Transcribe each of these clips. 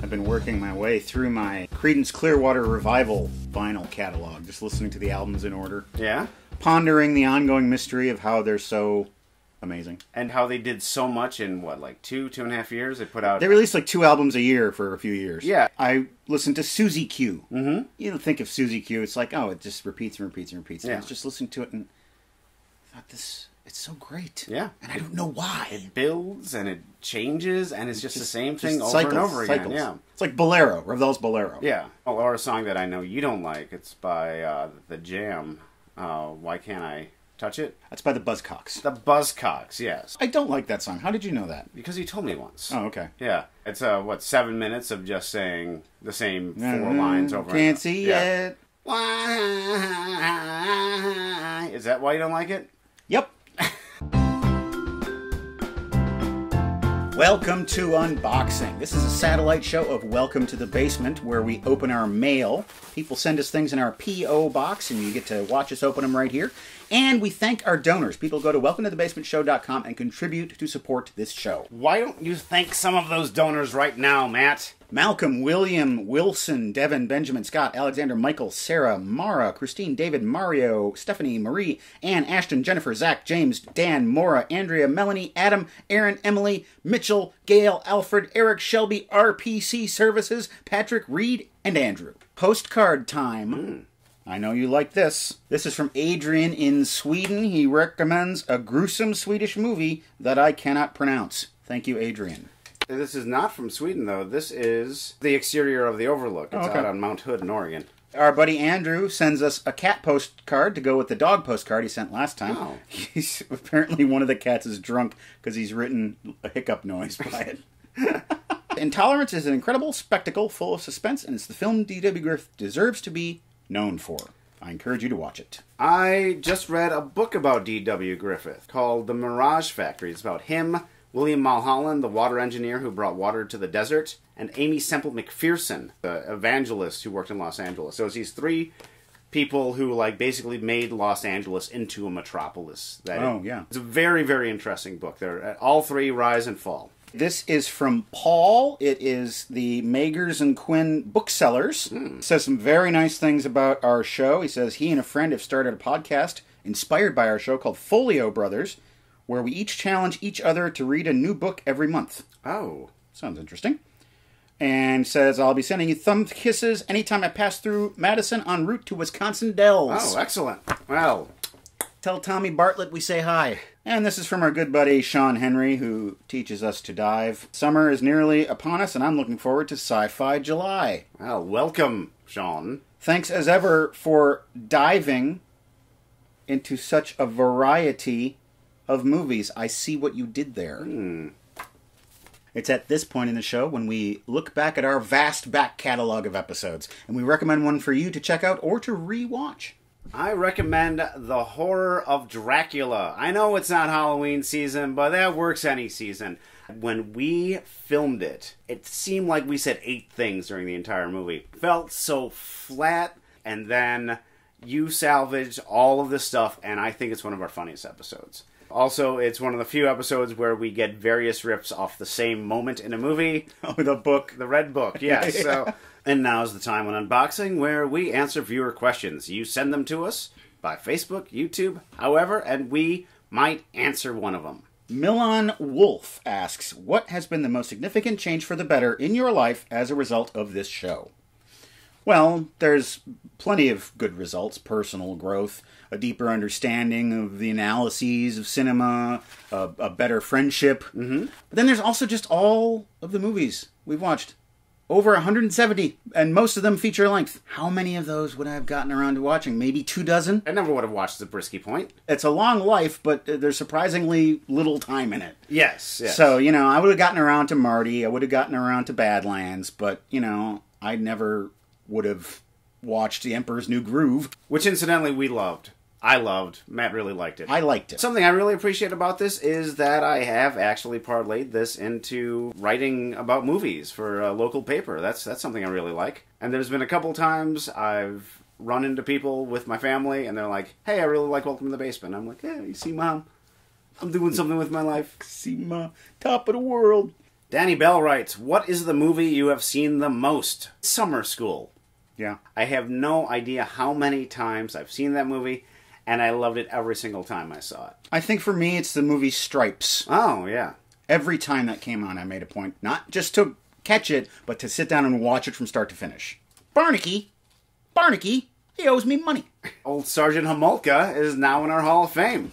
I've been working my way through my Creedence Clearwater Revival vinyl catalog, just listening to the albums in order. Yeah? Pondering the ongoing mystery of how they're so amazing. And how they did so much in, what, like 2.5 years? They put out... They released like 2 albums a year for a few years. Yeah. I listened to Susie Q. Mm-hmm. You don't think of Susie Q, it's like, oh, it just repeats and repeats and repeats. Yeah. And I was just listening to it and I thought, it's so great. Yeah. And I don't know why. It builds and it changes and it's just the same thing over cycles, and over again. cycles. Yeah. It's like Bolero, Ravel's Bolero. Yeah. Or a song that I know you don't like. It's by The Jam. Why Can't I Touch It? That's by the Buzzcocks. The Buzzcocks, yes. I don't like that song. How did you know that? Because you told me once. Oh, okay. Yeah. It's, 7 minutes of just saying the same 4 lines over and over. Can't see it. Why? Is that why you don't like it? Yep. Welcome to Unboxing. This is a satellite show of Welcome to the Basement, where we open our mail. People send us things in our P.O. box, and you get to watch us open them right here. And we thank our donors. People go to welcometothebasementshow.com and contribute to support this show. Why don't you thank some of those donors right now, Matt? Malcolm, William, Wilson, Devin, Benjamin, Scott, Alexander, Michael, Sarah, Mara, Christine, David, Mario, Stephanie, Marie, Ann, Ashton, Jennifer, Zach, James, Dan, Maura, Andrea, Melanie, Adam, Aaron, Emily, Mitchell, Gail, Alfred, Eric, Shelby, RPC Services, Patrick, Reed, and Andrew. Postcard time. I know you like this. This is from Adrian in Sweden. He recommends a gruesome Swedish movie that I cannot pronounce. Thank you, Adrian. This is not from Sweden, though. This is the exterior of the Overlook. It's out on Mount Hood in Oregon. Our buddy Andrew sends us a cat postcard to go with the dog postcard he sent last time. Oh. He's apparently one of the cats is drunk because he's written a hiccup noise by it. Intolerance is an incredible spectacle full of suspense, and it's the film D.W. Griffith deserves to be known for. I encourage you to watch it. I just read a book about D.W. Griffith called The Mirage Factory. It's about him, William Mulholland, the water engineer who brought water to the desert, and Amy Semple McPherson, the evangelist who worked in Los Angeles. So it's these 3 people who basically made Los Angeles into a metropolis. Yeah. It's a very, very interesting book. They're all 3 rise and fall. This is from Paul. It is the Magers and Quinn booksellers. Says some very nice things about our show. He says he and a friend have started a podcast inspired by our show called Folio Brothers, where we each challenge each other to read a new book every month. Oh. Sounds interesting. And says, I'll be sending you thumb kisses anytime I pass through Madison en route to Wisconsin Dells. Oh, excellent. Well, tell Tommy Bartlett we say hi. And this is from our good buddy Sean Henry, who teaches us to dive. Summer is nearly upon us, and I'm looking forward to Sci-Fi July. well, welcome, Sean. Thanks as ever for diving into such a variety of movies. I see what you did there. It's at this point in the show when we look back at our vast back catalog of episodes, and we recommend one for you to check out or to re-watch. I recommend The Horror of Dracula. I know it's not Halloween season, but that works any season. When we filmed it, it seemed like we said 8 things during the entire movie. Felt so flat, and then you salvaged all of this stuff, and I think it's one of our funniest episodes. Also, it's one of the few episodes where we get various riffs off the same moment in a movie. Oh, the book. The Red Book, yes. So, and now's the time on Unboxing where we answer viewer questions. You send them to us by Facebook, YouTube, however, and we might answer one of them. Milan Wolf asks, what has been the most significant change for the better in your life as a result of this show? Well, there's plenty of good results. Personal growth, a deeper understanding of the analyses of cinema, a better friendship. But then there's also just all of the movies we've watched. Over 170, and most of them feature length. How many of those would I have gotten around to watching? Maybe 24? I never would have watched Zabriskie Point. It's a long life, but there's surprisingly little time in it. Yes. So, I would have gotten around to Marty, I would have gotten around to Badlands, but, I never would have watched The Emperor's New Groove. Which, incidentally, we loved. I loved. Matt really liked it. I liked it. Something I really appreciate about this is that I have actually parlayed this into writing about movies for a local paper. That's something I really like. And there's been a couple times I've run into people with my family, and they're like, hey, I really like Welcome to the Basement. I'm like, hey, you see, Mom? I'm doing something with my life. See, Ma, top of the world. Danny Bell writes, what is the movie you have seen the most? Summer School. Yeah. I have no idea how many times I've seen that movie, and I loved it every single time I saw it. I think for me, it's the movie Stripes. Oh, yeah. Every time that came on, I made a point, not just to catch it, but to sit down and watch it from start to finish. Barnaky, he owes me money. Old Sergeant Homolka is now in our Hall of Fame.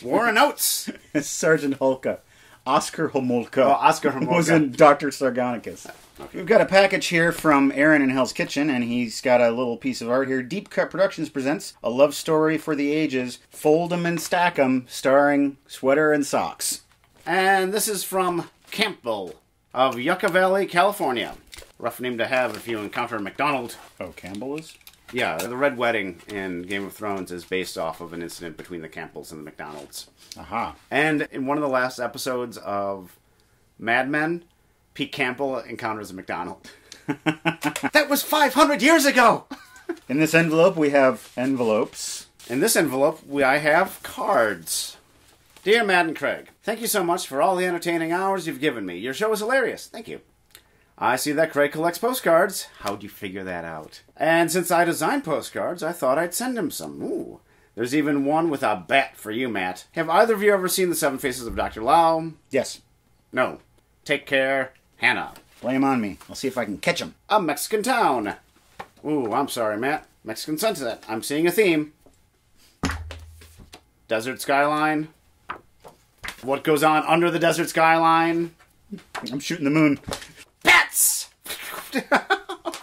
Warren Oates. Sergeant Holka. Oscar Homolka. Oh, Oscar Homolka. Was in Dr. Sargonicus. Okay. We've got a package here from Aaron in Hell's Kitchen, and he's got a little piece of art here. Deep Cut Productions presents A Love Story for the Ages, Fold 'em and Stack 'em, starring Sweater and Socks. And this is from Campbell of Yucca Valley, California. Rough name to have if you encounter McDonald. Oh, Campbell is? Yeah, the Red Wedding in Game of Thrones is based off of an incident between the Campbells and the McDonalds. Aha. And in one of the last episodes of Mad Men, Pete Campbell encounters a McDonald. That was 500 years ago! In this envelope, we have envelopes. In this envelope, I have cards. Dear Matt and Craig, thank you so much for all the entertaining hours you've given me. Your show is hilarious. Thank you. I see that Craig collects postcards. How'd you figure that out? And since I design postcards, I thought I'd send him some. Ooh. There's even one with a bat for you, Matt. Have either of you ever seen The Seven Faces of Dr. Lau? Yes. No. Take care, Hannah. Lay him on me. I'll see if I can catch him. A Mexican town. Ooh, I'm sorry, Matt. Mexican sunset. I'm seeing a theme. Desert skyline. What goes on under the desert skyline? I'm shooting the moon. Bats!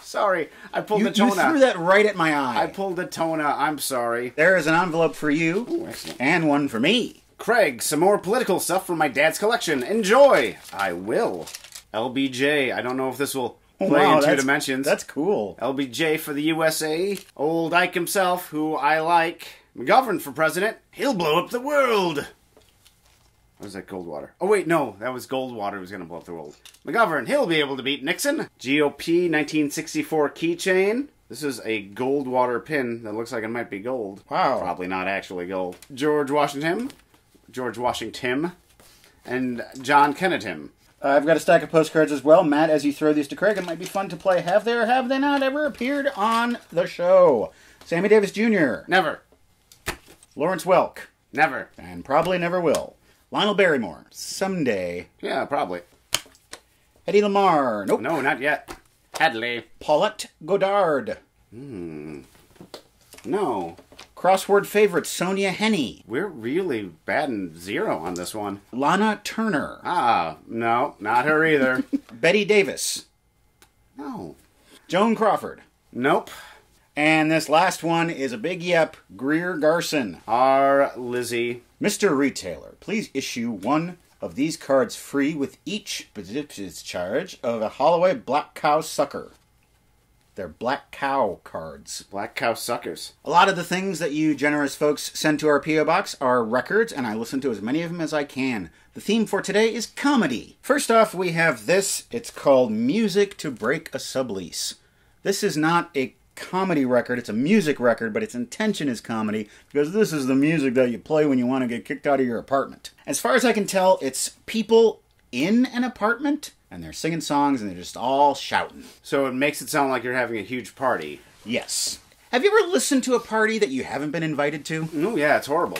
Sorry, I pulled the You tona. threw that right at my eye. I pulled the tona. I'm sorry. There is an envelope for you. Ooh, excellent. And one for me. Craig, some more political stuff from my dad's collection. Enjoy. I will. LBJ. I don't know if this will play in two dimensions. That's cool. LBJ for the USA. Old Ike himself, who I like. McGovern for president. He'll blow up the world. Or was that Goldwater? Oh, wait, no. That was Goldwater who was going to blow up the world. McGovern, he'll be able to beat Nixon. GOP 1964 keychain. This is a Goldwater pin that looks like it might be gold. Wow. Probably not actually gold. George Washington. And John Kennetim. I've got a stack of postcards as well. Matt, as you throw these to Craig, it might be fun to play Have They or Have They Not Ever Appeared on the Show? Sammy Davis Jr. Never. Lawrence Welk. Never. And probably never will. Lionel Barrymore. Someday. Yeah, probably. Eddie Lamar. Nope. No, not yet. Hadley. Paulette Goddard. No. Crossword favorite Sonia Henney. We're really batting zero on this one. Lana Turner. Ah, no, not her either. Betty Davis. No. Joan Crawford. Nope. And this last one is a big yep. Greer Garson. Our Lizzie. Mr. Retailer, please issue one of these cards free with each charge of a Holloway Black Cow Sucker. They're Black Cow cards. Black Cow Suckers. A lot of the things that you generous folks send to our P.O. Box are records, and I listen to as many of them as I can. The theme for today is comedy. First off, we have this. It's called Music to Break a Sublease. This is not a comedy record. It's a music record, but its intention is comedy because this is the music that you play when you want to get kicked out of your apartment. As far as I can tell, it's people in an apartment and they're singing songs and they're just all shouting. So it makes it sound like you're having a huge party. Yes. Have you ever listened to a party that you haven't been invited to? Oh, yeah, it's horrible.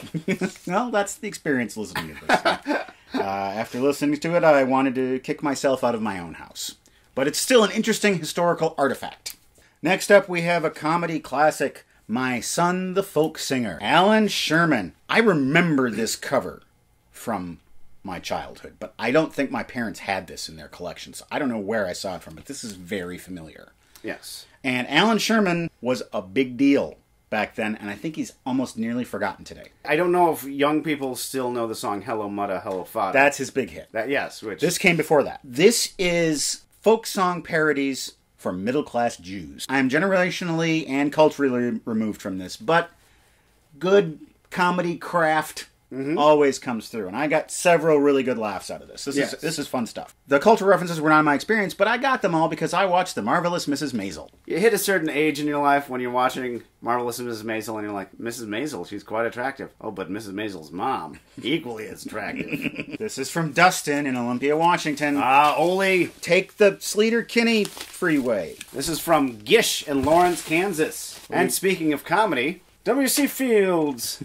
Well, that's the experience listening to this. After listening to it, I wanted to kick myself out of my own house. But it's still an interesting historical artifact. Next up, we have a comedy classic, My Son the Folk Singer, Alan Sherman. I remember this cover from my childhood, but I don't think my parents had this in their collection, so I don't know where I saw it from, but this is very familiar. Yes. And Alan Sherman was a big deal back then, and I think he's almost nearly forgotten today. I don't know if young people still know the song Hello Mutta, Hello Fada. That's his big hit. Yes, which... This came before that. This is folk song parodies for middle-class Jews. I am generationally and culturally removed from this, but good comedy craft always comes through, and I got several really good laughs out of this. This is fun stuff. The cultural references were not my experience, but I got them all because I watched The Marvelous Mrs. Maisel. You hit a certain age in your life when you're watching Marvelous Mrs. Maisel, and you're like, Mrs. Maisel, she's quite attractive. Oh, but Mrs. Maisel's mom, equally as attractive. This is from Dustin in Olympia, Washington. Ole. Take the Sleater-Kinney freeway. This is from Gish in Lawrence, Kansas. And speaking of comedy, W.C. Fields,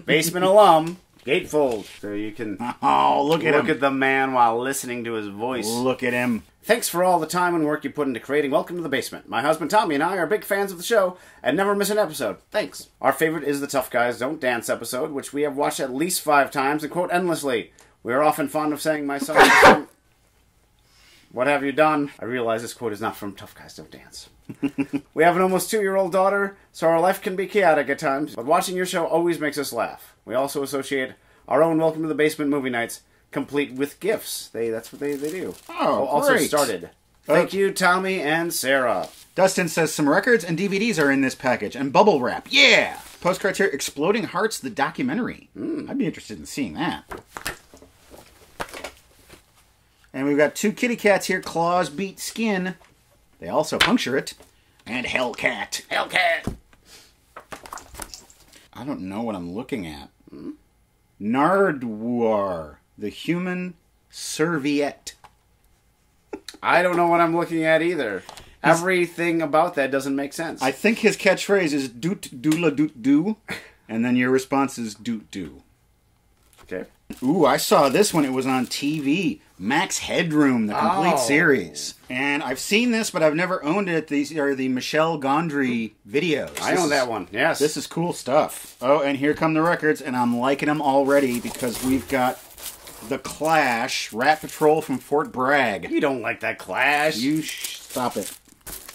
basement alum, gatefold. So you can look at the man while listening to his voice. Look at him. Thanks for all the time and work you put into creating Welcome to the Basement. My husband Tommy and I are big fans of the show and never miss an episode. Thanks. Our favorite is the Tough Guys Don't Dance episode, which we have watched at least 5 times and quote endlessly. We are often fond of saying my son... What have you done? I realize this quote is not from Tough Guys Don't Dance. We have an almost 2-year-old daughter, so our life can be chaotic at times, but watching your show always makes us laugh. We also associate our own Welcome to the Basement movie nights, complete with gifts. That's what they do. Oh, also great. started. Thank you, Tommy and Sarah. Dustin says some records and DVDs are in this package, and bubble wrap. Yeah! Postcards here, Exploding Hearts, the documentary. I'd be interested in seeing that. And we've got 2 kitty cats here, Claws Beat Skin. They also puncture it. And Hellcat. Hellcat! I don't know what I'm looking at. Nardwuar, the human serviette. I don't know what I'm looking at either. Everything about that doesn't make sense. I think his catchphrase is doot doola doot doo, and then your response is doot doo. Okay. Ooh, I saw this when it was on TV. Max Headroom, the complete series. And I've seen this, but I've never owned it. These are the Michel Gondry videos. I own that one, yes. This is cool stuff. Oh, and here come the records, and I'm liking them already because we've got The Clash, Rat Patrol from Fort Bragg. You don't like that Clash. Stop it.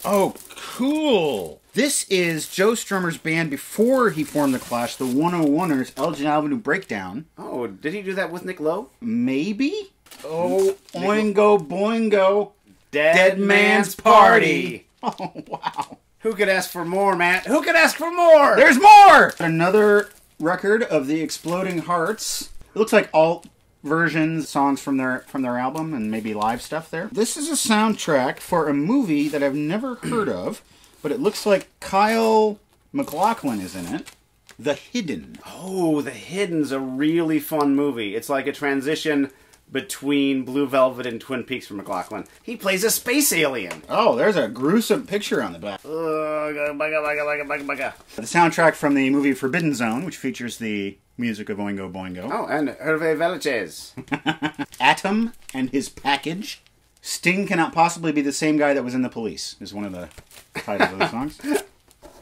Oh, cool. This is Joe Strummer's band before he formed The Clash, the 101ers, Elgin Avenue Breakdown. Oh, did he do that with Nick Lowe? Maybe? Oh, Oingo Boingo. Dead Man's Party. Oh, wow. Who could ask for more, Matt? Who could ask for more? There's more! Another record of the Exploding Hearts. It looks like alt versions, songs from their album, and maybe live stuff there. This is a soundtrack for a movie that I've never heard of, but it looks like Kyle MacLachlan is in it. The Hidden. Oh, The Hidden's a really fun movie. It's like a transition between Blue Velvet and Twin Peaks for MacLachlan. He plays a space alien. Oh, there's a gruesome picture on the back. The soundtrack from the movie Forbidden Zone, which features the music of Oingo Boingo. Oh, and Hervé Villechaize. Atom and His Package. Sting Cannot Possibly Be the Same Guy That Was in the Police is one of the titles of the songs.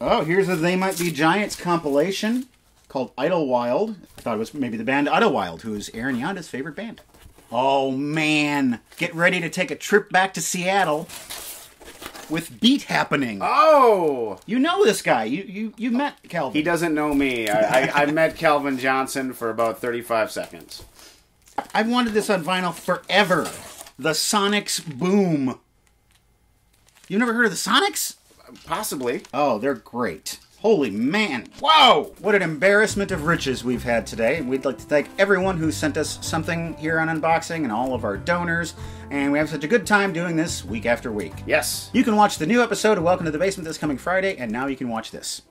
Oh, here's a They Might Be Giants compilation called Idlewild. I thought it was maybe the band Idlewild, who is Aaron Yonda's favorite band. Oh, man. Get ready to take a trip back to Seattle with Beat Happening. Oh! You know this guy. You met Calvin. He doesn't know me. I met Calvin Johnson for about 35 seconds. I've wanted this on vinyl forever. The Sonics Boom. You've never heard of the Sonics? Possibly. Oh, they're great. Holy man. Wow! What an embarrassment of riches we've had today. We'd like to thank everyone who sent us something here on Unboxing and all of our donors. And we have such a good time doing this week after week. Yes. You can watch the new episode of Welcome to the Basement this coming Friday, and now you can watch this.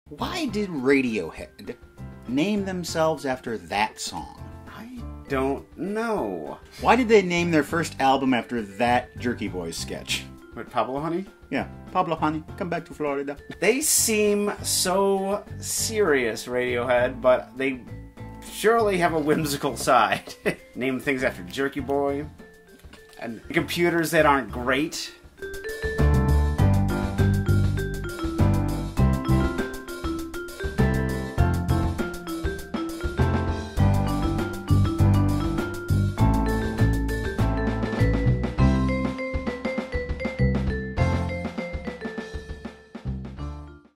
Why did Radiohead name themselves after that song? I don't know. Why did they name their first album after that Jerky Boys sketch? What, Pablo Honey? Yeah, Pablo Honey, come back to Florida. They seem so serious, Radiohead, but they surely have a whimsical side. Name things after Jerky Boy, and computers that aren't great.